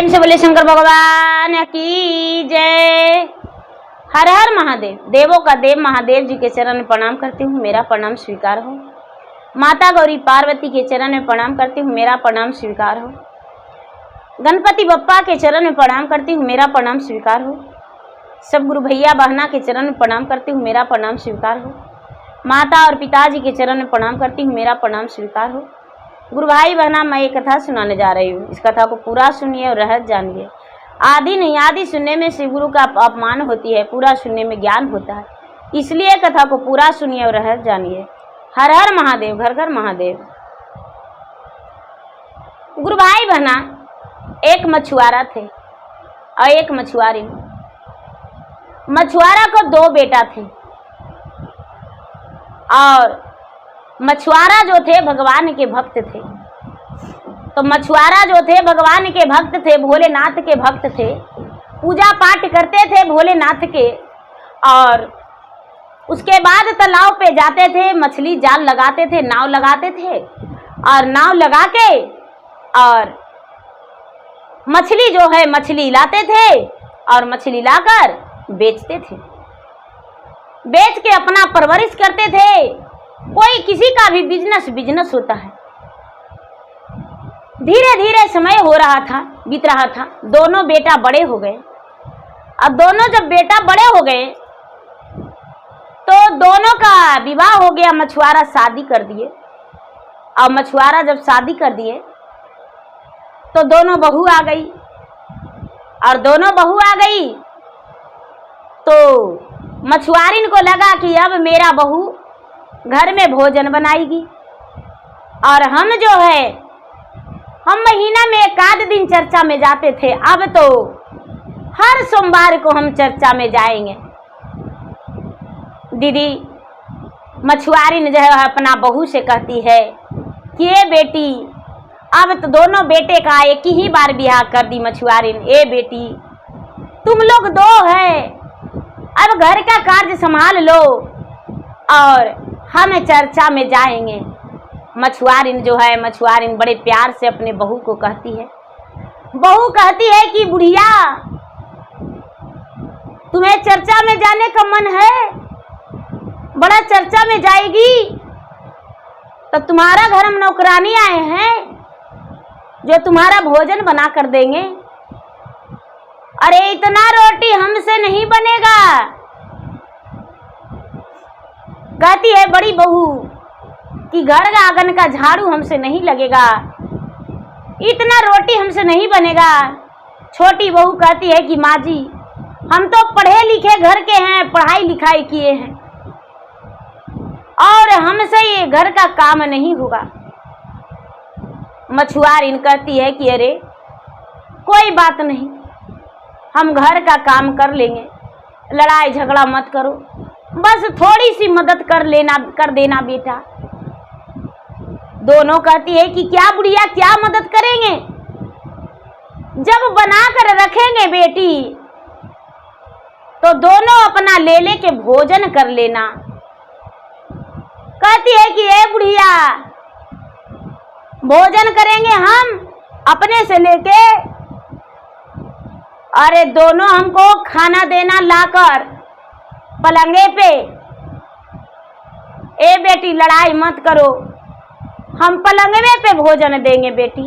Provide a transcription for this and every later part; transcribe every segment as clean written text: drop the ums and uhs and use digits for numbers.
प्रेम से बोले शंकर भगवान की जय। हर हर महादेव। देवों का देव महादेव जी के चरण में प्रणाम करती हूँ, मेरा प्रणाम स्वीकार हो। माता गौरी पार्वती के चरण में प्रणाम करती हूँ, मेरा प्रणाम स्वीकार हो। गणपति बप्पा के चरण में प्रणाम करती हूँ, मेरा प्रणाम स्वीकार हो। सब गुरु भैया बहना के चरण में प्रणाम करती हूँ, मेरा प्रणाम स्वीकार हो। माता और पिताजी के चरण में प्रणाम करती हूँ, मेरा प्रणाम स्वीकार हो। गुरु भाई बहना, मैं एक कथा सुनाने जा रही हूँ। इस कथा को पूरा सुनिए और रहस्य जानिए। आदि नहीं, आदि सुनने में शिव गुरु का अपमान होती है, पूरा सुनने में ज्ञान होता है। इसलिए कथा को पूरा सुनिए और रहस्य जानिए। हर हर महादेव, घर घर महादेव। गुरु भाई बहना, एक मछुआरा थे और एक मछुआरी। मछुआरा को 2 बेटा थे और मछुआरा जो थे भगवान के भक्त थे। तो मछुआरा जो थे भगवान के भक्त थे, भोलेनाथ के भक्त थे, पूजा पाठ करते थे भोलेनाथ के। और उसके बाद तालाब पे जाते थे, मछली जाल लगाते थे, नाव लगाते थे और नाव लगा के और मछली जो है मछली लाते थे और मछली लाकर बेचते थे। बेच के अपना परवरिश करते थे। कोई किसी का भी बिजनेस होता है। धीरे धीरे समय हो रहा था, बीत रहा था। दोनों बेटा बड़े हो गए। अब दोनों जब बेटा बड़े हो गए तो दोनों का विवाह हो गया। मछुआरा शादी कर दिए और मछुआरा जब शादी कर दिए तो दोनों बहू आ गई। और दोनों बहू आ गई तो मछुआरिन को लगा कि अब मेरा बहू घर में भोजन बनाएगी और हम जो है हम महीना में 1 दिन चर्चा में जाते थे, अब तो हर सोमवार को हम चर्चा में जाएंगे। दीदी मछुआरिन जो है अपना बहू से कहती है कि ये बेटी, अब तो दोनों बेटे का एक ही बार ब्याह कर दी मछुआरिन। ए बेटी, तुम लोग 2 है, अब घर का कार्य संभाल लो और हम चर्चा में जाएंगे। मछुआरिन जो है मछुआरिन बड़े प्यार से अपने बहू को कहती है। बहू कहती है कि बुढ़िया, तुम्हें चर्चा में जाने का मन है? बड़ा चर्चा में जाएगी तो तुम्हारा घर हम नौकरानी आए हैं जो तुम्हारा भोजन बना कर देंगे। अरे इतना रोटी हमसे नहीं बनेगा। कहती है बड़ी बहू कि घर का आंगन का झाड़ू हमसे नहीं लगेगा, इतना रोटी हमसे नहीं बनेगा। छोटी बहू कहती है कि माँ जी, हम तो पढ़े लिखे घर के हैं, पढ़ाई लिखाई किए हैं और हमसे ये घर का काम नहीं होगा। मछुआरिन कहती है कि अरे कोई बात नहीं, हम घर का काम कर लेंगे, लड़ाई झगड़ा मत करो, बस थोड़ी सी मदद कर देना बेटा। दोनों कहती है कि क्या बुढ़िया, क्या मदद करेंगे? जब बना कर रखेंगे बेटी तो दोनों अपना ले के भोजन कर लेना। कहती है कि ए बुढ़िया, भोजन करेंगे हम अपने से लेके, अरे दोनों हमको खाना देना लाकर पलंगे पे। ए बेटी, लड़ाई मत करो, हम पलंगे पे भोजन देंगे बेटी,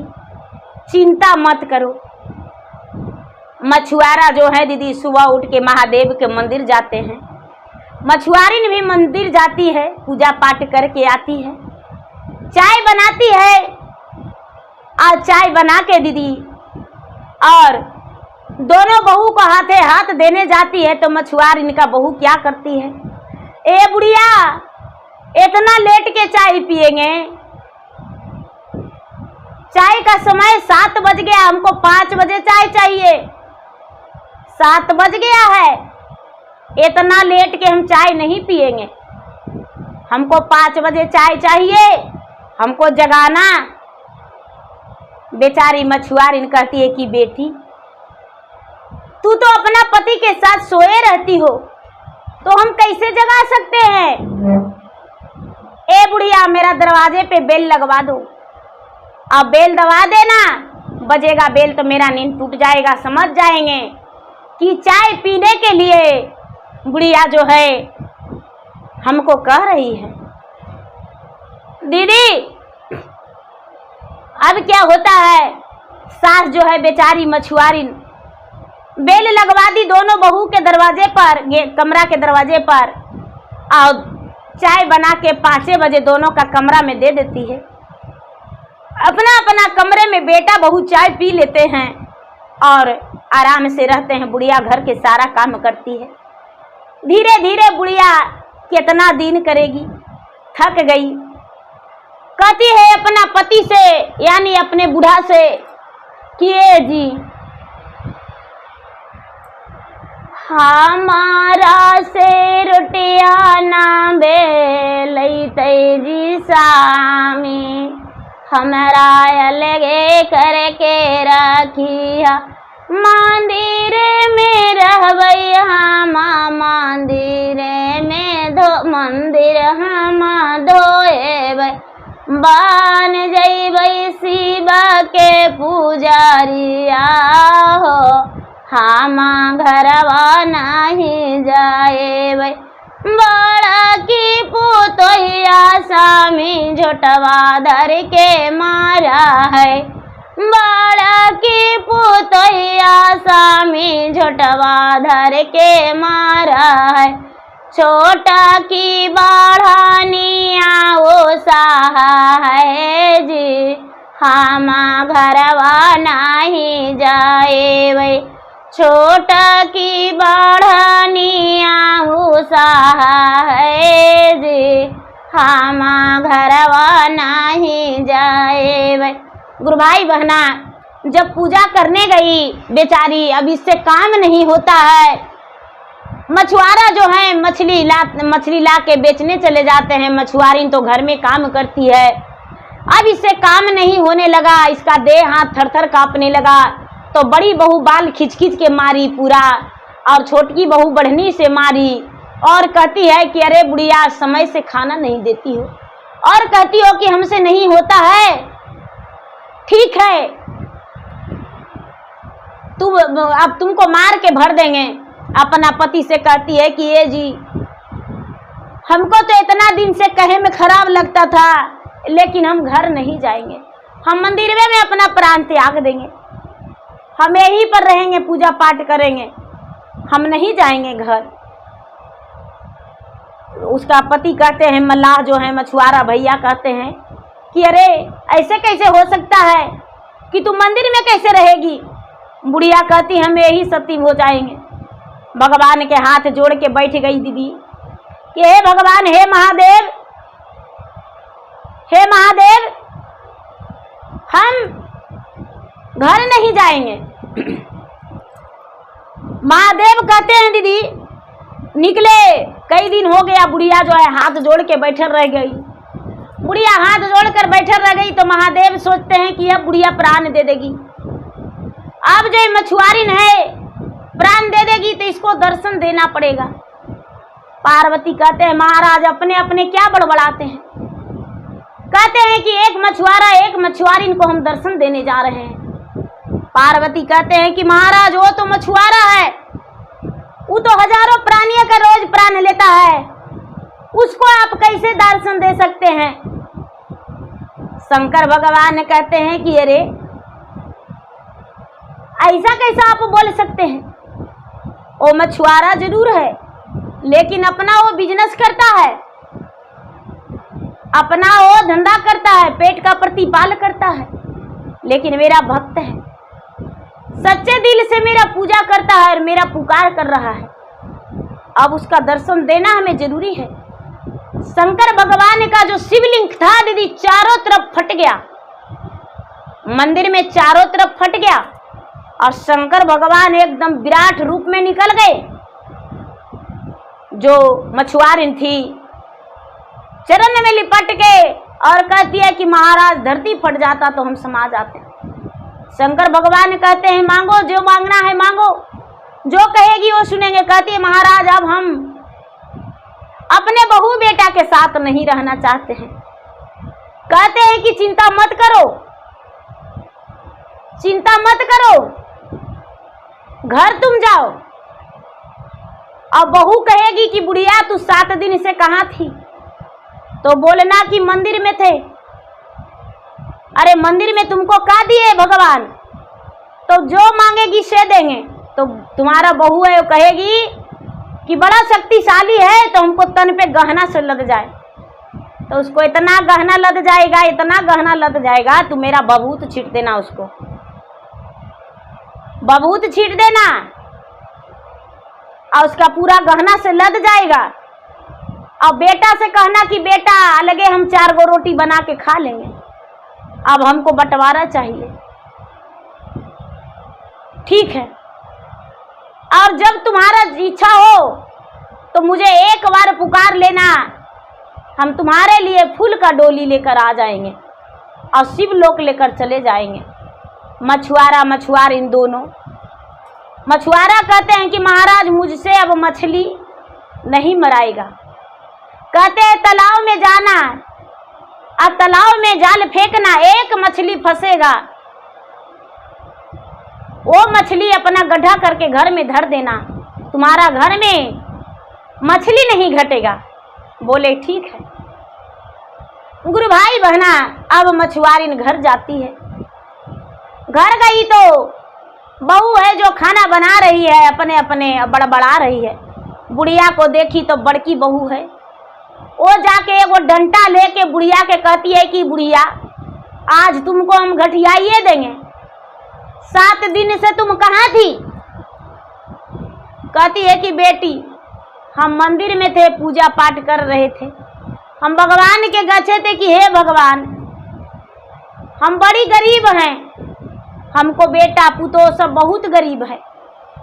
चिंता मत करो। मछुआरा जो है दीदी सुबह उठ के महादेव के मंदिर जाते हैं। मछुआरिन भी मंदिर जाती है, पूजा पाठ करके आती है, चाय बनाती है और चाय बना के दीदी और दोनों बहू को हाथे हाथ देने जाती है। तो मछुआरिन का बहू क्या करती है? ए बुढ़िया, इतना लेट के चाय पिएंगे? चाय का समय 7 बज गया, हमको 5 बजे चाय चाहिए। 7 बज गया है, इतना लेट के हम चाय नहीं पिएंगे, हमको 5 बजे चाय चाहिए, हमको जगाना। बेचारी मछुआरिन कहती है कि बेटी, तू तो अपना पति के साथ सोए रहती हो, तो हम कैसे जगा सकते हैं? ए बुढ़िया, मेरा दरवाजे पे बेल लगवा दो। अब बेल दबा देना, बजेगा बेल तो मेरा नींद टूट जाएगा। समझ जाएंगे कि चाय पीने के लिए बुढ़िया जो है हमको कह रही है। दीदी अब क्या होता है, सास जो है बेचारी मछुआरी बेल लगवा दी दोनों बहू के दरवाजे पर, कमरा के दरवाजे पर, और चाय बना के 5 बजे दोनों का कमरा में दे देती है। अपना अपना कमरे में बेटा बहू चाय पी लेते हैं और आराम से रहते हैं। बुढ़िया घर के सारा काम करती है। धीरे धीरे बुढ़िया कितना दिन करेगी, थक गई। कहती है अपना पति से यानी अपने बूढ़ा से कि ए जी हमारा से रोटिया ना बेलते जी सामी, हमारा अलगे करके रखिया, मंदिर में रहबैया मंदिर में मंदिर हम धोएबै, बन जैबै शिव के पुजारिया हो, हम घरवा नहीं जाएबै, बड़ा की पुतोहिया सामी झोटवा धर के मारा है, बड़ा की पुतोहिया सामी झोटवा धर के मारा है, छोटा की बढ़ानिया वो सहा है जी, हम घरवा नहीं जाएबै, छोटा की बढ़ानिया वो सहा है जी, हम घरवा नहीं जाएबै। गुरु भाई बहना जब पूजा करने गई बेचारी, अब इससे काम नहीं होता है। मछुआरा जो है मछली ला के बेचने चले जाते हैं, मछुआरी तो घर में काम करती है। अब इससे काम नहीं होने लगा, इसका देह हाथ थर-थर कांपने लगा। तो बड़ी बहू बाल खींच खींच के मारी पूरा, और छोटकी बहू बढ़नी से मारी, और कहती है कि अरे बुढ़िया समय से खाना नहीं देती हो, और कहती हो कि हमसे नहीं होता है, ठीक है अब तुमको मार के भर देंगे। अपना पति से कहती है कि ये जी हमको तो इतना दिन से कहे में खराब लगता था, लेकिन हम घर नहीं जाएंगे, हम मंदिर में अपना प्राण त्याग देंगे, हम यहीं पर रहेंगे, पूजा पाठ करेंगे, हम नहीं जाएंगे घर। उसका पति कहते हैं, मल्लाह जो है मछुआरा भैया कहते हैं कि अरे ऐसे कैसे हो सकता है कि तू मंदिर में कैसे रहेगी। बुढ़िया कहती हम यही सती हो जाएंगे। भगवान के हाथ जोड़ के बैठ गई दीदी कि हे भगवान, हे महादेव, हे महादेव, हम घर नहीं जाएंगे। महादेव कहते हैं दीदी निकले, कई दिन हो गया, बुढ़िया जो है हाथ जोड़ के बैठल रह गई। बुढ़िया हाथ जोड़कर बैठल रह गई तो महादेव सोचते हैं कि अब बुढ़िया प्राण दे देगी, अब जो मछुआरी है प्राण दे देगी तो इसको दर्शन देना पड़ेगा। पार्वती कहते हैं महाराज अपने अपने क्या बड़बड़ाते हैं, कहते हैं कि एक मछुआरा एक मछुआरी को हम दर्शन देने जा रहे हैं। पार्वती कहते हैं कि महाराज वो तो मछुआरा है, वो तो हजारों प्राणियों का रोज प्राण लेता है, उसको आप कैसे दर्शन दे सकते हैं। शंकर भगवान कहते हैं कि अरे ऐसा कैसा आप बोल सकते हैं, वो मछुआरा जरूर है लेकिन अपना वो बिजनेस करता है, अपना वो धंधा करता है, पेट का प्रतिपाल करता है, लेकिन मेरा भक्त है, सच्चे दिल से मेरा पूजा करता है और मेरा पुकार कर रहा है, अब उसका दर्शन देना हमें जरूरी है। शंकर भगवान का जो शिवलिंग था दीदी चारों तरफ फट गया, मंदिर में चारों तरफ फट गया और शंकर भगवान एकदम विराट रूप में निकल गए। जो मछुआरिन थी चरण में लिपट के और कहती है कि महाराज धरती फट जाता तो हम समा जाते। शंकर भगवान कहते हैं मांगो, जो मांगना है मांगो, जो कहेगी वो सुनेंगे। कहती है महाराज अब हम अपने बहू बेटा के साथ नहीं रहना चाहते हैं। कहते हैं कि चिंता मत करो, चिंता मत करो, घर तुम जाओ। और बहू कहेगी कि बुढ़िया तू 7 दिन से कहाँ थी, तो बोलना कि मंदिर में थे। अरे मंदिर में तुमको क्या दिए भगवान, तो जो मांगेगी से देंगे। तो तुम्हारा बहू है वो कहेगी कि बड़ा शक्तिशाली है, तो हमको तन पे गहना से लद जाए। तो उसको इतना गहना लद जाएगा, इतना गहना लद जाएगा, तू मेरा बबूत छीट देना, उसको बबूत छीट देना, और उसका पूरा गहना से लद जाएगा। और बेटा से कहना कि बेटा अलगे हम 4 गो रोटी बना के खा लेंगे, अब हमको बंटवारा चाहिए। ठीक है। और जब तुम्हारा इच्छा हो तो मुझे एक बार पुकार लेना, हम तुम्हारे लिए फूल का डोली लेकर आ जाएंगे और शिव लोक लेकर चले जाएंगे। मछुआरा मछुआर इन दोनों, मछुआरा कहते हैं कि महाराज मुझसे अब मछली नहीं मराएगा। कहते हैं तालाब में जाना और तालाब में जाल फेंकना, एक मछली फंसेगा, वो मछली अपना गड्ढा करके घर में धर देना, तुम्हारा घर में मछली नहीं घटेगा। बोले ठीक है। गुरु भाई बहना, अब मछुआरिन घर जाती है। घर गई तो बहू है जो खाना बना रही है, अपने अपने बड़बड़ा रही है। बुढ़िया को देखी तो बड़की बहू है, वो जाके एगो डंटा लेके बुढ़िया के कहती है कि बुढ़िया आज तुमको हम घटियाइए देंगे, 7 दिन से तुम कहाँ थी। कहती है कि बेटी हम मंदिर में थे, पूजा पाठ कर रहे थे, हम भगवान के गच्छे थे कि हे भगवान हम बड़ी गरीब हैं, हमको बेटा पुतो सब बहुत गरीब है,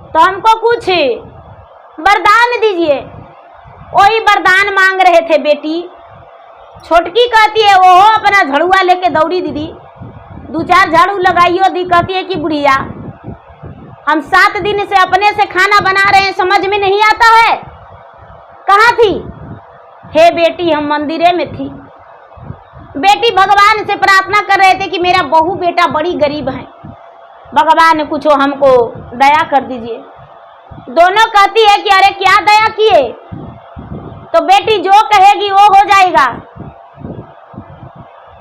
तो हमको कुछ वरदान दीजिए। वही वरदान मांग रहे थे बेटी। छोटकी कहती है वो अपना झड़ुआ लेके दौड़ी, दीदी 2-4 झाड़ू लगाइयो दी। कहती है कि बुढ़िया हम 7 दिन से अपने से खाना बना रहे हैं, समझ में नहीं आता है, कहाँ थी। हे बेटी हम मंदिरे में थी। बेटी भगवान से प्रार्थना कर रहे थे कि मेरा बहू बेटा बड़ी गरीब है, भगवान कुछ हमको दया कर दीजिए। दोनों कहती है कि अरे क्या दया किए, तो बेटी जो कहेगी वो हो जाएगा।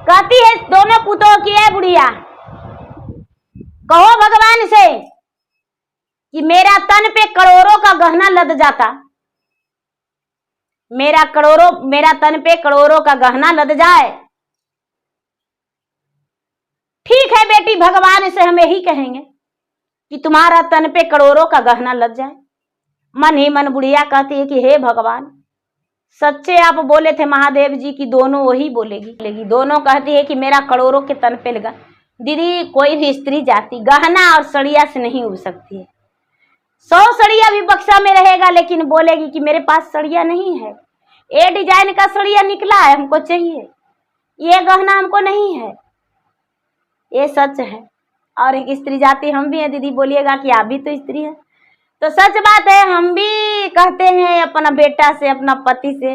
कहती है दोनों पुतों की है बुढ़िया कहो भगवान से कि मेरा तन पे करोड़ों का गहना लद जाता, मेरा तन पे करोड़ों का गहना लद जाए। ठीक है बेटी, भगवान से हम यही कहेंगे कि तुम्हारा तन पे करोड़ों का गहना लग जाए। मन ही मन बुढ़िया कहती है कि हे भगवान सच्चे आप बोले थे महादेव जी की दोनों वही बोलेगी। दोनों कहती है कि मेरा करोड़ों के तन पे लगा। दीदी कोई भी स्त्री जाति गहना और सड़िया से नहीं उब सकती है। 100 सड़िया भी बक्सा में रहेगा, लेकिन बोलेगी कि मेरे पास सड़िया नहीं है, ये डिजाइन का सड़िया निकला है हमको चाहिए, ये गहना हमको नहीं है। ये सच है। और एक स्त्री जाति हम भी हैं दीदी, बोलिएगा कि आप भी तो स्त्री हैं, तो सच बात है। हम भी कहते हैं अपना बेटा से, अपना पति से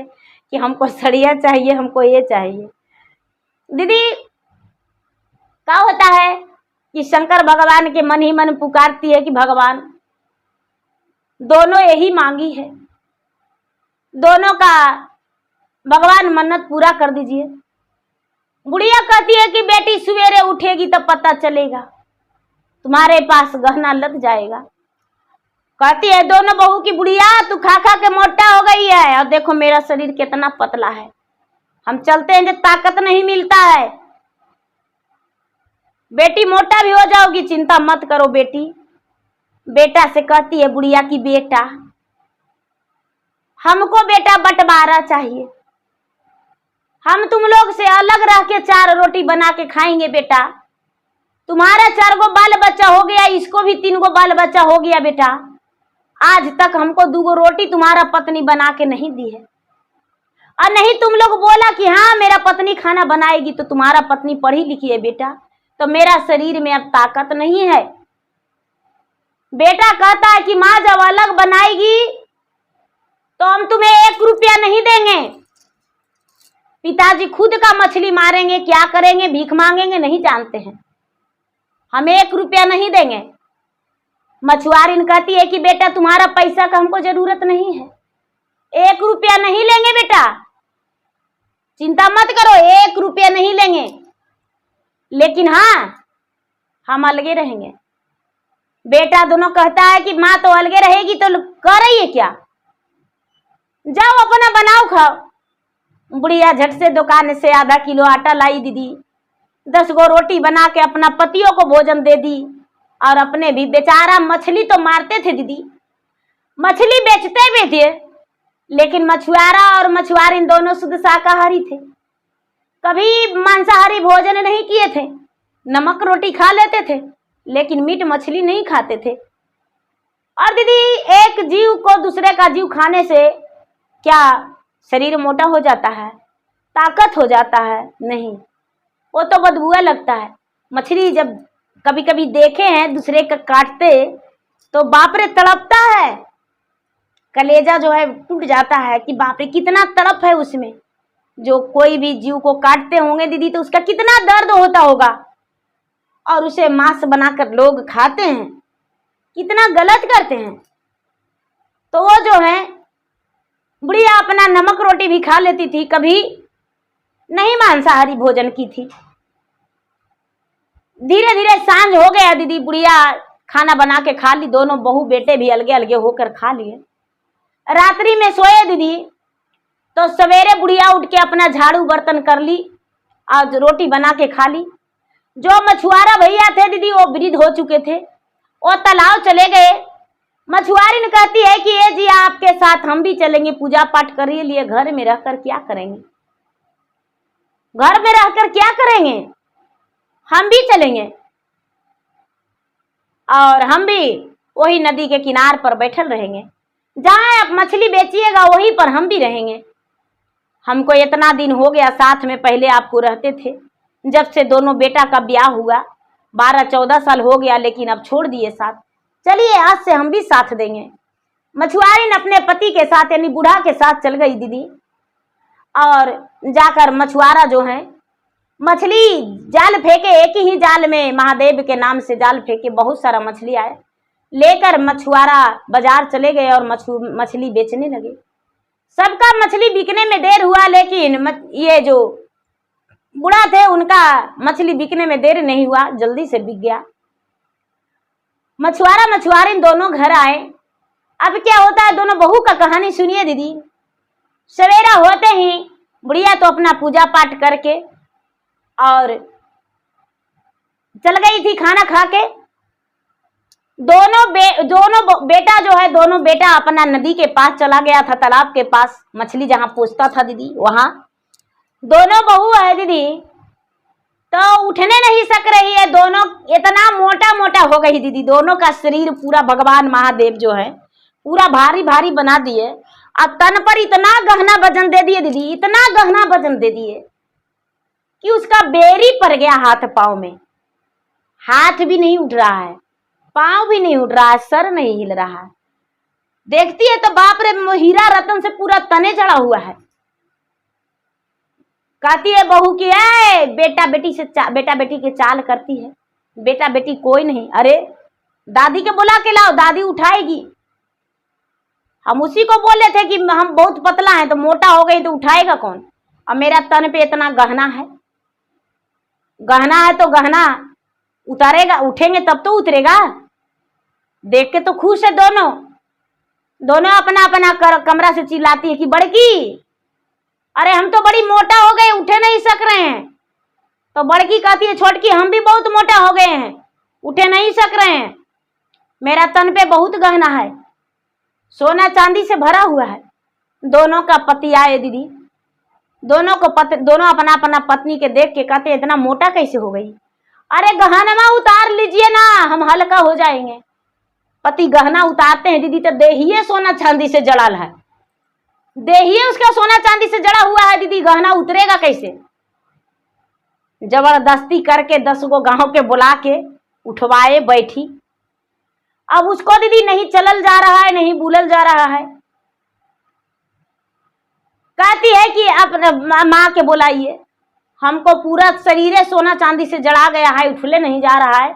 कि हमको सड़िया चाहिए, हमको ये चाहिए। दीदी क्या होता है कि शंकर भगवान के मन ही मन पुकारती है कि भगवान दोनों यही मांगी है, दोनों का भगवान मन्नत पूरा कर दीजिए। बुढ़िया कहती है कि बेटी सवेरे उठेगी तो पता चलेगा, तुम्हारे पास गहना लग जाएगा। कहती है दोनों बहू की बुढ़िया तू खा खा के मोटा हो गई है, और देखो मेरा शरीर कितना पतला है, हम चलते हैं जब ताकत नहीं मिलता है। बेटी मोटा भी हो जाओगी, चिंता मत करो बेटी। बेटा से कहती है बुढ़िया की बेटा हमको बेटा बंटवारा चाहिए, हम तुम लोग से अलग रह के 4 रोटी बना के खाएंगे बेटा। तुम्हारा 4 गो बाल बच्चा हो गया, इसको भी 3 गो बाल बच्चा हो गया बेटा। आज तक हमको 2 गो रोटी तुम्हारा पत्नी बना के नहीं दी है, और नहीं तुम लोग बोला कि हाँ मेरा पत्नी खाना बनाएगी, तो तुम्हारा पत्नी पढ़ी लिखी है बेटा, तो मेरा शरीर में अब ताकत नहीं है। बेटा कहता है कि माँ जब अलग बनाएगी तो हम तुम्हें 1 रुपया नहीं देंगे, पिताजी खुद का मछली मारेंगे, क्या करेंगे, भीख मांगेंगे, नहीं जानते हैं। हम 1 रुपया नहीं देंगे। मछुआरिन कहती है कि बेटा तुम्हारा पैसा का हमको जरूरत नहीं है, 1 रुपया नहीं लेंगे बेटा, चिंता मत करो, 1 रुपया नहीं लेंगे, लेकिन हाँ हम अलगे रहेंगे। बेटा दोनों कहता है कि माँ तो अलगे रहेगी तो कर रही है क्या, जाओ अपना बनाओ खाओ। बुढ़िया झट से दुकान से आधा किलो आटा लाई दीदी, 10 गो रोटी बना के अपना पतियों को भोजन दे दी, और अपने भी। बेचारा मछली तो मारते थे दीदी, मछली बेचते भी थे, लेकिन मछुआरा और मछुआरिन दोनों शुद्ध शाकाहारी थे, कभी मांसाहारी भोजन नहीं किए थे, नमक रोटी खा लेते थे, लेकिन मीट मछली नहीं खाते थे। और दीदी एक जीव को दूसरे का जीव खाने से क्या शरीर मोटा हो जाता है, ताकत हो जाता है? नहीं, वो तो बदबुआ लगता है। मछली जब कभी कभी देखे हैं दूसरे का काटते तो बाप रे तड़पता है, कलेजा जो है टूट जाता है कि बाप रे कितना तड़प है उसमें। जो कोई भी जीव को काटते होंगे दीदी तो उसका कितना दर्द होता होगा, और उसे मांस बनाकर लोग खाते हैं, कितना गलत करते हैं। तो वो जो है बुढ़िया अपना नमक रोटी भी खा लेती थी, कभी नहीं मांसाहारी भोजन की थी। धीरे धीरे सांझ हो गया दीदी, बुढ़िया खाना बना के खा ली, दोनों बहू बेटे भी अलगे अलगे होकर खा लिए। रात्रि में सोए दीदी तो सवेरे बुढ़िया उठ के अपना झाड़ू बर्तन कर ली और रोटी बना के खा ली। जो मछुआरा भैया थे दीदी वो वृद्ध हो चुके थे, वो तालाब चले गए। मछुआरिन कहती है कि ये जी आपके साथ हम भी चलेंगे, पूजा पाठ कर लिए, घर में रहकर क्या करेंगे, घर में रहकर क्या करेंगे, हम भी चलेंगे और हम भी वही नदी के किनार पर बैठल रहेंगे, जहां आप मछली बेचिएगा वहीं पर हम भी रहेंगे। हमको इतना दिन हो गया साथ में, पहले आपको रहते थे, जब से दोनों बेटा का ब्याह हुआ 12-14 साल हो गया, लेकिन अब छोड़ दिए साथ, चलिए आज से हम भी साथ देंगे। मछुआरिन अपने पति के साथ यानी बूढ़ा के साथ चल गई दीदी, और जाकर मछुआरा जो है मछली जाल फेंके, एक ही जाल में महादेव के नाम से जाल फेंके, बहुत सारा मछली आए, लेकर मछुआरा बाजार चले गए और मछली बेचने लगे। सबका मछली बिकने में देर हुआ, लेकिन ये जो बूढ़ा थे उनका मछली बिकने में देर नहीं हुआ, जल्दी से बिक गया। मछुआरा मछुआरिन दोनों घर आए। अब क्या होता है, दोनों बहू का कहानी सुनिए दीदी। सवेरा होते ही बुढ़िया तो अपना पूजा पाठ करके और चल गई थी खाना खा के। दोनों बेटा जो है, दोनों बेटा अपना नदी के पास चला गया था, तालाब के पास मछली जहां पूछता था दीदी वहां। दोनों बहू है दीदी तो उठने नहीं सक रही है, दोनों इतना मोटा मोटा हो गई दीदी, दोनों का शरीर पूरा भगवान महादेव जो है पूरा भारी भारी बना दिए, और तन पर इतना गहना वजन दे दिए दीदी, इतना गहना वजन दे दिए कि उसका बेरी पड़ गया हाथ पांव में, हाथ भी नहीं उठ रहा है, पांव भी नहीं उठ रहा है, सर नहीं हिल रहा है। देखती है तो बाप रे हीरा रतन से पूरा तने चढ़ा हुआ है। कहती है बहू की है बेटा बेटी की चाल करती है, बेटा बेटी कोई नहीं, अरे दादी के बुला के लाओ, दादी उठाएगी। हम उसी को बोले थे कि हम बहुत पतला हैं तो मोटा हो गई तो उठाएगा कौन, और मेरा तन पे इतना गहना है, गहना है तो गहना उतारेगा, उठेंगे तब तो उतरेगा। देख के तो खुश है दोनों अपना अपना कमरा से चिल्लाती है कि बड़की, अरे हम तो बड़ी मोटा हो गए, उठे नहीं सक रहे हैं। तो बड़की कहती है छोटकी हम भी बहुत मोटा हो गए हैं, उठे नहीं सक रहे हैं, मेरा तन पे बहुत गहना है, सोना चांदी से भरा हुआ है। दोनों का पति आए दीदी, दोनों अपना अपना पत्नी के देख के कहते इतना मोटा कैसे हो गई, अरे गहना उतार लीजिए ना, हम हल्का हो जाएंगे। पति गहना उतारते हैं दीदी तो देहिए सोना चांदी से जड़ाल है, देहिए उसका सोना चांदी से जड़ा हुआ है दीदी, गहना उतरेगा कैसे। जबरदस्ती करके 10 गो गांव के बुला के उठवाए, बैठी। अब उसको दीदी नहीं चलल जा रहा है, नहीं बुलल जा रहा है। कहती है कि अब माँ के बुलाइए, हमको पूरा शरीर सोना चांदी से जड़ा गया है, उठले नहीं जा रहा है,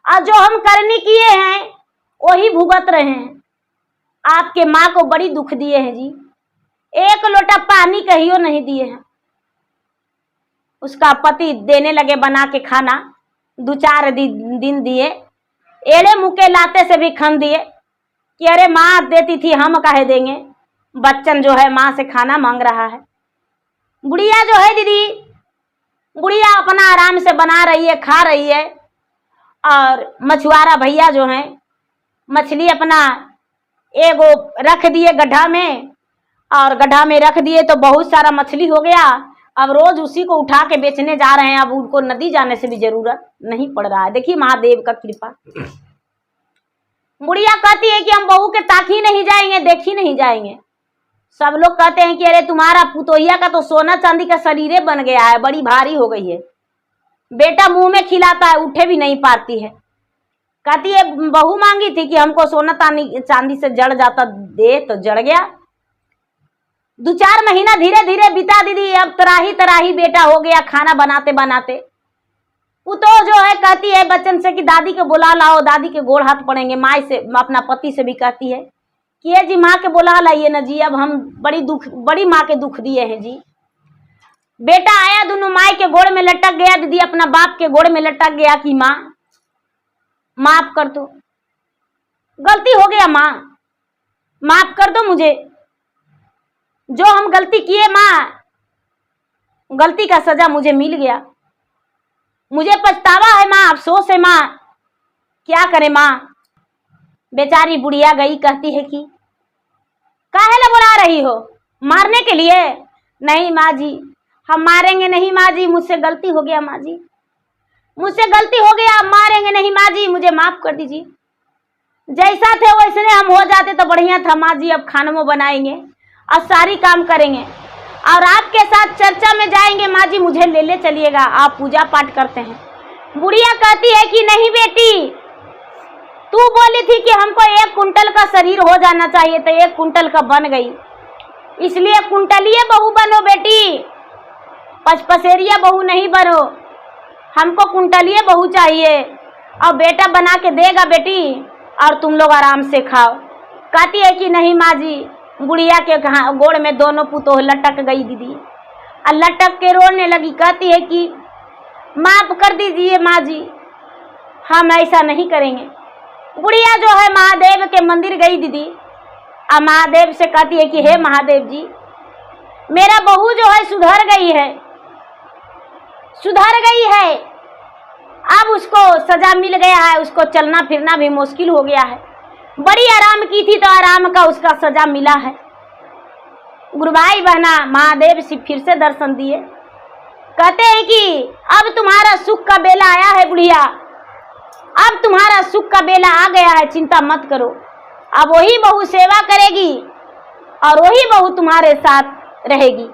और जो हम करनी किए हैं वही भुगत रहे हैं। आपके माँ को बड़ी दुख दिए हैं जी, एक लोटा पानी कहियो नहीं दिए हैं। उसका पति देने लगे बना के खाना, 2-4 दिन दिए, एड़े मुके लाते से भी खन दिए कि अरे माँ देती थी हम काहे देंगे, बच्चन जो है माँ से खाना मांग रहा है। बुढ़िया जो है दीदी, बुढ़िया अपना आराम से बना रही है, खा रही है, और मछुआरा भैया जो हैं मछली अपना एगो रख दिए गड्ढा में, और गड्ढा में रख दिए तो बहुत सारा मछली हो गया। अब रोज उसी को उठा के बेचने जा रहे हैं। अब उनको नदी जाने से भी जरूरत नहीं पड़ रहा है। देखिए महादेव का कृपा। बुढ़िया कहती है कि हम बहू के ताक ही नहीं जाएंगे, देख ही नहीं जाएंगे। सब लोग कहते हैं कि अरे तुम्हारा पुतोहिया का तो सोना चांदी का शरीर बन गया है, बड़ी भारी हो गई है, बेटा मुंह में खिलाता है, उठे भी नहीं पाती है। कहती है बहू मांगी थी कि हमको सोना चांदी से जड़ जाता, दे तो जड़ गया। 2-4 महीना धीरे धीरे बिता दीदी। अब तराही तराही बेटा हो गया खाना बनाते बनाते। वो तो जो है कहती है बच्चन से कि दादी के बुला लाओ, दादी के गोड़ हाथ पड़ेंगे। माँ से, अपना पति से भी कहती है कि ये जी माँ के बुला लाइए ना जी, अब हम बड़ी माँ के दुख दिए हैं जी। बेटा आया, दोनों माँ के गोड़ में लटक गया दीदी, अपना बाप के गोड़ में लटक गया कि माँ माफ कर दो, गलती हो गया माँ, माफ कर दो मुझे, जो हम गलती किए माँ, गलती का सजा मुझे मिल गया, मुझे पछतावा है माँ, अफसोस है माँ, क्या करे माँ। बेचारी बुढ़िया गई, कहती है कि काहे ला बुला रही हो, मारने के लिए? नहीं माँ जी, हम मारेंगे नहीं माँ जी, मुझसे गलती हो गया माँ जी, मुझसे गलती हो गया, अब मारेंगे नहीं माँ जी, मुझे माफ कर दीजिए। जैसा थे वैसने हम हो जाते तो बढ़िया था माँ जी। अब खाना बनाएंगे और सारी काम करेंगे और आपके साथ चर्चा में जाएंगे माँ जी, मुझे ले ले चलिएगा, आप पूजा पाठ करते हैं। बुढ़िया कहती है कि नहीं बेटी, तू बोली थी कि हमको 1 कुंटल का शरीर हो जाना चाहिए, तो 1 कुंटल का बन गई, इसलिए कुंटलीय बहू बनो बेटी, पचपसेरिया बहू नहीं बनो, हमको कुंटलीय बहू चाहिए और बेटा बना के देगा बेटी और तुम लोग आराम से खाओ। कहती है कि नहीं माँ जी। बुढ़िया के गोड़ में दोनों पुतोह लटक गई दीदी, और लटक के रोने लगी। कहती है कि माफ कर दीजिए माँ जी, हम ऐसा नहीं करेंगे। बुढ़िया जो है महादेव के मंदिर गई दीदी, और महादेव से कहती है कि हे महादेव जी, मेरा बहू जो है सुधर गई है, सुधर गई है, अब उसको सजा मिल गया है, उसको चलना फिरना भी मुश्किल हो गया है, बड़ी आराम की थी तो आराम का उसका सजा मिला है। गुरुभाई बहना महादेव से फिर से दर्शन दिए, कहते हैं कि अब तुम्हारा सुख का बेला आया है बुढ़िया, अब तुम्हारा सुख का बेला आ गया है, चिंता मत करो, अब वही बहू सेवा करेगी और वही बहू तुम्हारे साथ रहेगी।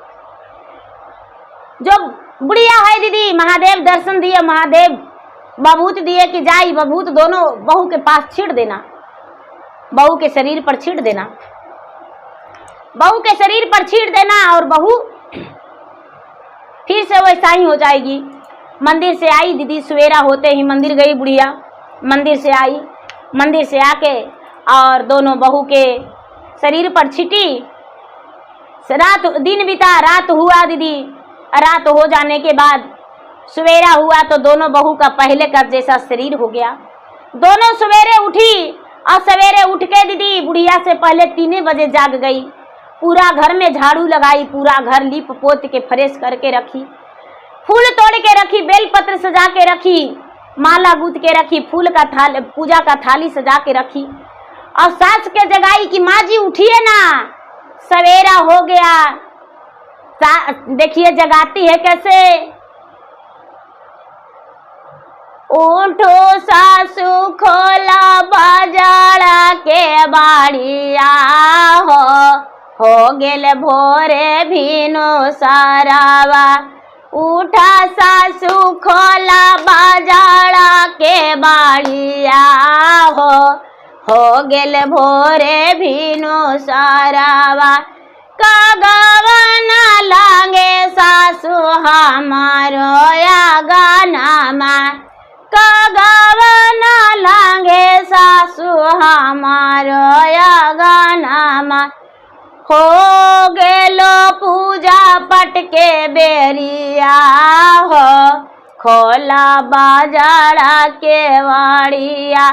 जो बुढ़िया है दीदी, महादेव दर्शन दिए, महादेव बबूत दिए कि जाई बबूत दोनों बहू के पास छीड़ देना, बहू के शरीर पर छीड़ देना, बहू के शरीर पर छीड़ देना और बहू फिर से वैसा ही हो जाएगी। मंदिर से आई दीदी, सवेरा होते ही मंदिर गई बुढ़िया, मंदिर से आई, मंदिर से आके और दोनों बहू के शरीर पर छिटी। रात दिन बीता, रात हुआ दीदी, रात हो जाने के बाद सवेरा हुआ तो दोनों बहू का पहले का जैसा शरीर हो गया। दोनों सवेरे उठी और सवेरे उठ के दीदी बुढ़िया से पहले 3 बजे जाग गई, पूरा घर में झाड़ू लगाई, पूरा घर लीप पोत के फ्रेश करके रखी, फूल तोड़ के रखी, बेलपत्र सजा के रखी, माला गूंथ के रखी, फूल का थाल पूजा का थाली सजा के रखी और सास के जगाई कि माँ जी उठिए ना, सवेरा हो गया। देखिए जगाती है कैसे, उठो सासू खोला बाजारा के बाड़िया हो गेल भोरे भीनो सारावा, उठा सासू खोला बाजारा के बाड़िया हो गेल भोरे भीनो सारावा, कगवना लागे सासू हमारो या गानामा, कगवना लागे सासु हमारो अगनमा हो गेलो पूजा पट के बेरिया हो खोला बाजारा के वाड़िया।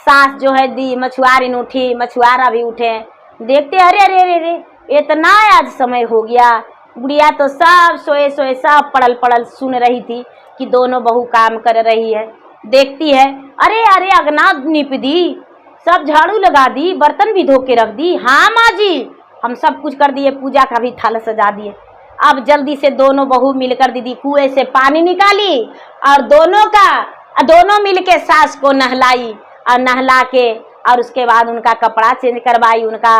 सास जो है दी मछुआरिन उठी, मछुआरा भी उठे, देखते अरे अरे अरे अरे इतना आज समय हो गया। बुढ़िया तो सब सोए सोए सब पड़ल पड़ल सुन रही थी कि दोनों बहू काम कर रही है। देखती है अरे अरे अगना निप दी, सब झाड़ू लगा दी, बर्तन भी धो के रख दी। हाँ माँ जी हम सब कुछ कर दिए, पूजा का भी थाल सजा दिए। अब जल्दी से दोनों बहू मिलकर दीदी कुएं से पानी निकाली और दोनों मिलके सास को नहलाई और नहला के और उसके बाद उनका कपड़ा चेंज करवाई, उनका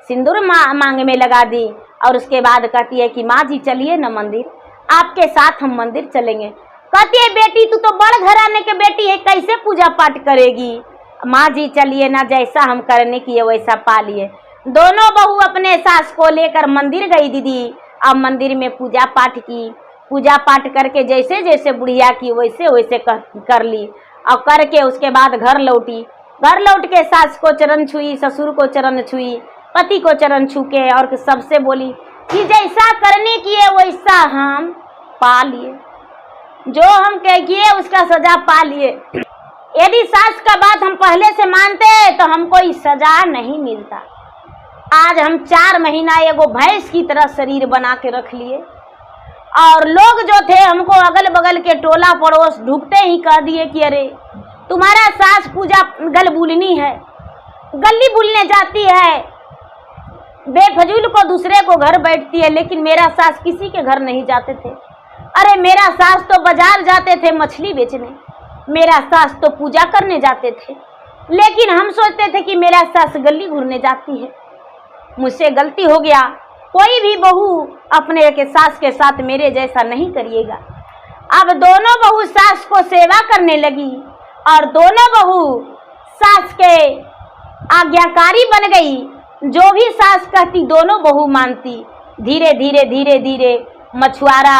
सिंदूर मांग में लगा दी और उसके बाद कहती है कि माँ जी चलिए न मंदिर, आपके साथ हम मंदिर चलेंगे। कहती है बेटी तू तो बड़ घराने के बेटी है, कैसे पूजा पाठ करेगी। माँ जी चलिए ना, जैसा हम करने की है वैसा पालिए। दोनों बहू अपने सास को लेकर मंदिर गई दीदी। अब मंदिर में पूजा पाठ की, पूजा पाठ करके जैसे जैसे बुढ़िया की वैसे वैसे कर ली और करके उसके बाद घर लौटी। घर लौट के सास को चरण छुई, ससुर को चरण छुई, पति को चरण छू के और सबसे बोली कि जैसा करने की है वैसा हम पा लिए, जो हम कह किए उसका सजा पा लिए। यदि सास का बात हम पहले से मानते तो हमको इस सजा नहीं मिलता। आज हम 4 महीना एगो भैंस की तरह शरीर बना के रख लिए और लोग जो थे हमको अगल बगल के टोला पड़ोस ढूंढते ही कह दिए कि अरे तुम्हारा सास पूजा गल बुलनी है, गली बुलने जाती है, बेफजूल को दूसरे को घर बैठती है। लेकिन मेरा सास किसी के घर नहीं जाते थे। अरे मेरा सास तो बाजार जाते थे मछली बेचने, मेरा सास तो पूजा करने जाते थे। लेकिन हम सोचते थे कि मेरा सास गली घूरने जाती है। मुझसे गलती हो गया, कोई भी बहू अपने के सास के साथ मेरे जैसा नहीं करिएगा। अब दोनों बहू सास को सेवा करने लगी और दोनों बहू सास के आज्ञाकारी बन गई। जो भी सास कहती दोनों बहू मानती। धीरे धीरे धीरे धीरे मछुआरा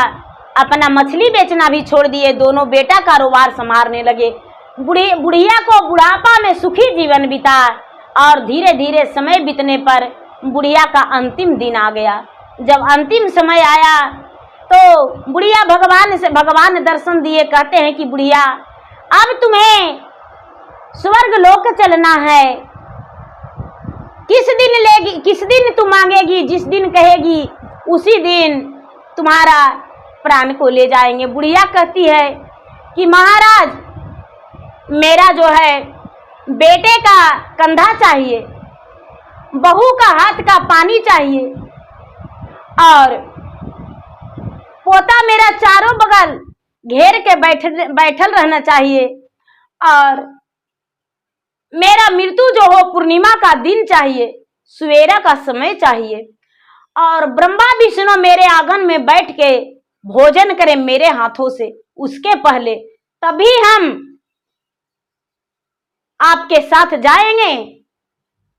अपना मछली बेचना भी छोड़ दिए, दोनों बेटा कारोबार संभालने लगे। बुढ़िया को बुढ़ापा में सुखी जीवन बिता और धीरे धीरे समय बीतने पर बुढ़िया का अंतिम दिन आ गया। जब अंतिम समय आया तो बुढ़िया भगवान दर्शन दिए, कहते हैं कि बुढ़िया अब तुम्हें स्वर्ग लोक चलना है, किस दिन तुम मांगेगी, जिस दिन कहेगी उसी दिन तुम्हारा प्राण को ले जाएंगे। बुढ़िया कहती है कि महाराज मेरा जो है बेटे का कंधा चाहिए, बहू का हाथ का पानी चाहिए और पोता मेरा चारों बगल घेर के बैठल रहना चाहिए और मेरा मृत्यु जो हो पूर्णिमा का दिन चाहिए, सवेरा का समय चाहिए और ब्रह्मा विष्णु मेरे आंगन में बैठ के भोजन करें मेरे हाथों से, उसके पहले तभी हम आपके साथ जाएंगे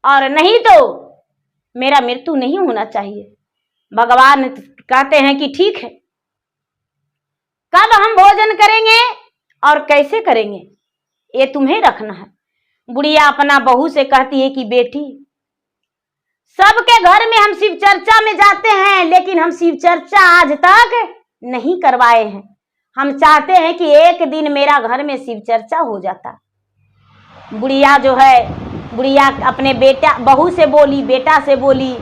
और नहीं तो मेरा मृत्यु नहीं होना चाहिए। भगवान कहते हैं कि ठीक है, कब हम भोजन करेंगे और कैसे करेंगे ये तुम्हें रखना है। बुढ़िया अपना बहू से कहती है कि बेटी सबके घर में हम शिव चर्चा में जाते हैं, लेकिन हम शिव चर्चा आज तक नहीं करवाए हैं। हम चाहते हैं कि एक दिन मेरा घर में शिव चर्चा हो जाता। बुढ़िया जो है, बुढ़िया अपने बहू से बोली, बेटा से बोली।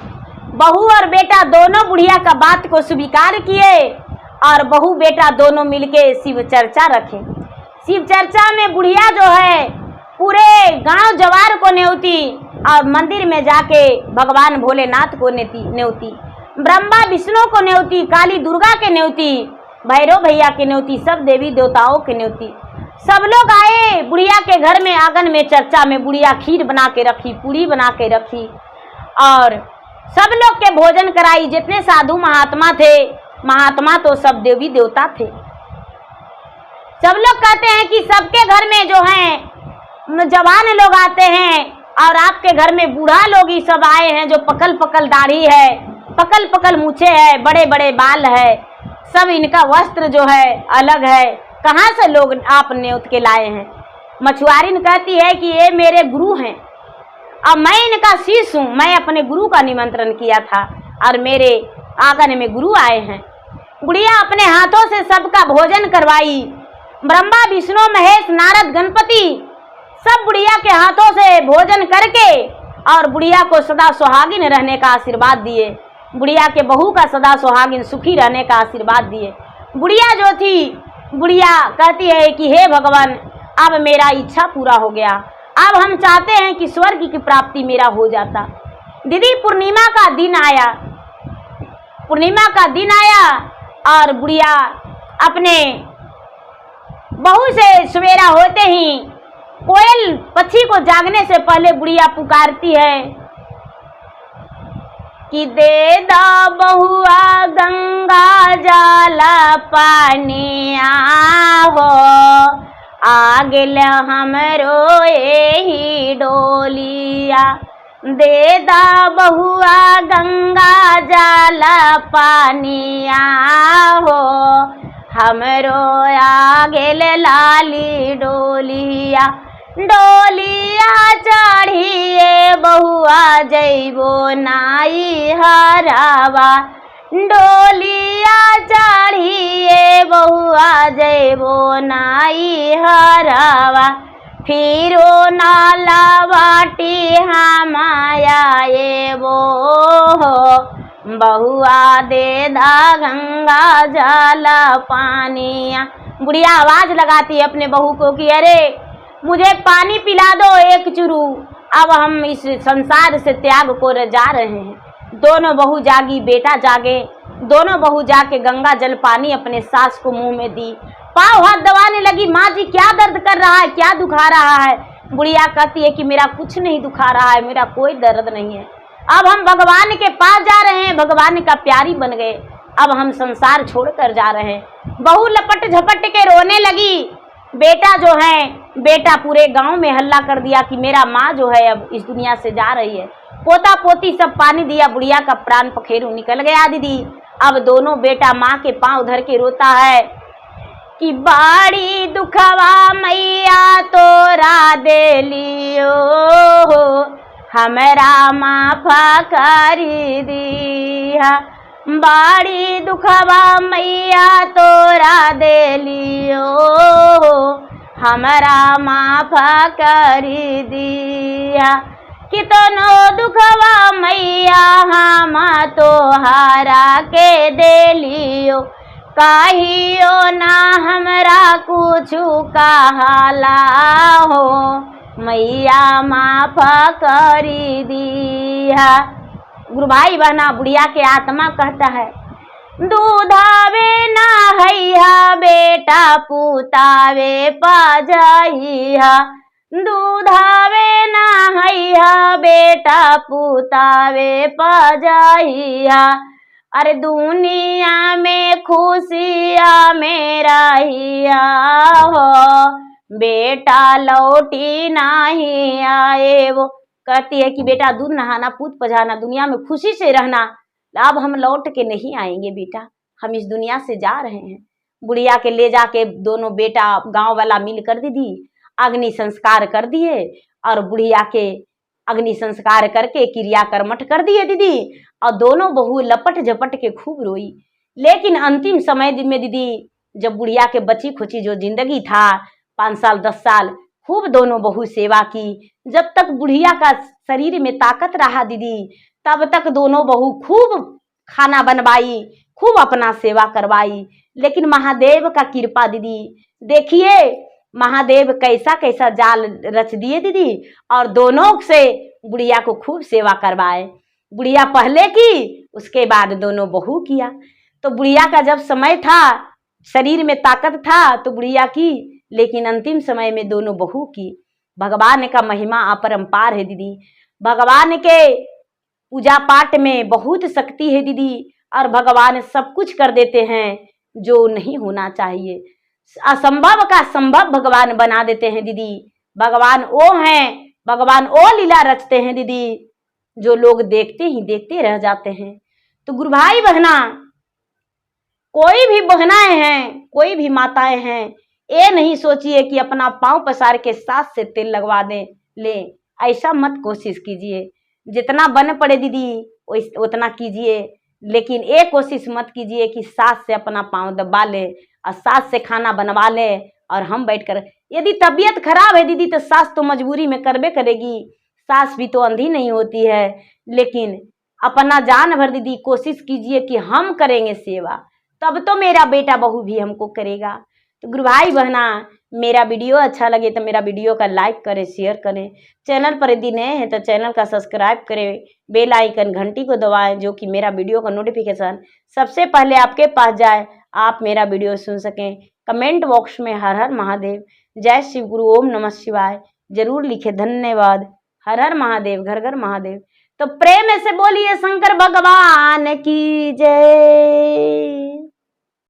बहू और बेटा दोनों बुढ़िया का बात को स्वीकार किए और बहू बेटा दोनों मिलके शिव चर्चा रखे। शिव चर्चा में बुढ़िया जो है पूरे गांव जवार को न्योती और मंदिर में जाके भगवान भोलेनाथ को न्योती, ब्रह्मा विष्णु को न्योती, काली दुर्गा के न्योती, भैरव भैया के न्योती, सब देवी देवताओं के न्योती। सब लोग आए बुढ़िया के घर में, आंगन में चर्चा में। बुढ़िया खीर बना के रखी, पूरी बना के रखी और सब लोग के भोजन कराई। जितने साधु महात्मा थे, महात्मा तो सब देवी देवता थे। सब लोग कहते हैं कि सबके घर में जो है जवान लोग आते हैं और आपके घर में बूढ़ा लोग ही सब आए हैं, जो पकल पकल दाढ़ी है, पकल पकल मूछे है, बड़े बड़े बाल है, सब इनका वस्त्र जो है अलग है, कहाँ से लोग आप न्योत के लाए हैं? मछुआरी कहती है कि ये मेरे गुरु हैं, अब मैं इनका शिष्य हूँ, मैं अपने गुरु का निमंत्रण किया था और मेरे आंगन में गुरु आए हैं। बुढ़िया अपने हाथों से सबका भोजन करवाई। ब्रह्मा विष्णु महेश नारद गणपति सब बुढ़िया के हाथों से भोजन करके और बुढ़िया को सदा सुहागिन रहने का आशीर्वाद दिए। बुढ़िया के बहू का सदा सुहागिन सुखी रहने का आशीर्वाद दिए। बुढ़िया जो थी, बुढ़िया कहती है कि हे भगवान, अब मेरा इच्छा पूरा हो गया, अब हम चाहते हैं कि स्वर्ग की प्राप्ति मेरा हो जाता। दीदी पूर्णिमा का दिन आया, पूर्णिमा का दिन आया और बुढ़िया अपने बहू से सवेरा होते ही कोयल पक्षी को जागने से पहले बुढ़िया पुकारती है कि दे दा बहुआ गंगा जाला पानिया हो, आगिल हमरो एही डोलिया। दे दा बहुआ गंगा जाला पानिया हो, हमरो आगिल लाली डोलिया। डोलिया चढ़िए बहुआ जैबो नाई हरावा, डोलिया चढ़िए बहुआ जैबो नाई हरावा। फिरो नाला बाटी हम आए वो बहुआ दे दा गंगा जाला पानिया। बुढ़िया आवाज लगाती है अपने बहू को कि अरे मुझे पानी पिला दो एक चुरू, अब हम इस संसार से त्याग को जा रहे हैं। दोनों बहू जागी, बेटा जागे, दोनों बहू जाके गंगा जल पानी अपने सास को मुंह में दी। पाँव हाथ दबाने लगी, माँ जी क्या दर्द कर रहा है, क्या दुखा रहा है? बुढ़िया कहती है कि मेरा कुछ नहीं दुखा रहा है, मेरा कोई दर्द नहीं है। अब हम भगवान के पास जा रहे हैं, भगवान का प्यारी बन गए, अब हम संसार छोड़कर जा रहे हैं। बहू लपट झपट के रोने लगी। बेटा जो है, बेटा पूरे गांव में हल्ला कर दिया कि मेरा माँ जो है अब इस दुनिया से जा रही है। पोता पोती सब पानी दिया, बुढ़िया का प्राण पखेरु निकल गया दीदी। अब दोनों बेटा माँ के पांव धर के रोता है कि बाड़ी दुखवा मैया तोरा दे लियो, हमरा माफा करी दिया। बाड़ी दुखवा मैया तोरा दे लियो, हमरा माफा करी दिया। कितनो दुखवा मैया हम तोहारा के दे लियो, कहियो ना हमरा कुछु कहाला हो, मैया माफा करी दिया। गुरु भाई बहना बुढ़िया के आत्मा कहता है दूधावे ना हैया बेटा पुतावे पाजइया, दूधावे ना हैया बेटा पुतावे पाजइया। अरे दुनिया में खुशिया मेरा हिया हो, बेटा लौटी नहीं आए वो। कहती है कि बेटा दूध नहाना पूत पजाना, दुनिया में खुशी से रहना, अब हम लौट के नहीं आएंगे बेटा, हम इस दुनिया से जा रहे हैं। बुढ़िया के ले जाके दोनों बेटा गांव वाला मिल कर दीदी अग्नि संस्कार कर दिए और बुढ़िया के अग्नि संस्कार करके क्रिया कर्मठ कर दिए दीदी। और दोनों बहू लपट झपट के खूब रोई। लेकिन अंतिम समय में दीदी जब बुढ़िया के बची खुची जो जिंदगी था 5 साल 10 साल, खूब दोनों बहू सेवा की। जब तक बुढ़िया का शरीर में ताकत रहा दीदी, तब तक दोनों बहू खूब खाना बनवाई, खूब अपना सेवा करवाई। लेकिन महादेव का कृपा दीदी, देखिए महादेव कैसा कैसा जाल रच दिए दीदी, और दोनों से बुढ़िया को खूब सेवा करवाए। बुढ़िया पहले की, उसके बाद दोनों बहू किया। तो बुढ़िया का जब समय था, शरीर में ताकत था तो बुढ़िया की, लेकिन अंतिम समय में दोनों बहू की। भगवान का महिमा अपरंपार है दीदी। भगवान के पूजा पाठ में बहुत शक्ति है दीदी, और भगवान सब कुछ कर देते हैं जो नहीं होना चाहिए। असंभव का संभव भगवान बना देते हैं दीदी। भगवान वो हैं, भगवान वो लीला रचते हैं दीदी, जो लोग देखते ही देखते रह जाते हैं। तो गुरु भाई बहना, कोई भी बहनाएं हैं, कोई भी माताएं हैं, ये नहीं सोचिए कि अपना पाँव पसार के सास से तेल लगवा दें ले, ऐसा मत कोशिश कीजिए। जितना बन पड़े दीदी उतना कीजिए, लेकिन ये कोशिश मत कीजिए कि सास से अपना पाँव दबा ले और सास से खाना बनवा ले और हम बैठकर। यदि तबीयत खराब है दीदी तो सास तो मजबूरी में करबे करेगी, सास भी तो अंधी नहीं होती है। लेकिन अपना जान भर दीदी कोशिश कीजिए कि हम करेंगे सेवा, तब तो मेरा बेटा बहू भी हमको करेगा। तो गुरु भाई बहना, मेरा वीडियो अच्छा लगे तो मेरा वीडियो का लाइक करें, शेयर करें। चैनल पर यदि नए हैं तो चैनल का सब्सक्राइब करें, बेल आइकन घंटी को दबाएं, जो कि मेरा वीडियो का नोटिफिकेशन सबसे पहले आपके पास जाए, आप मेरा वीडियो सुन सकें। कमेंट बॉक्स में हर हर महादेव, जय शिव गुरु, ओम नमः शिवाय जरूर लिखे। धन्यवाद। हर हर महादेव, घर घर महादेव। तो प्रेम से बोलिए शंकर भगवान की जय।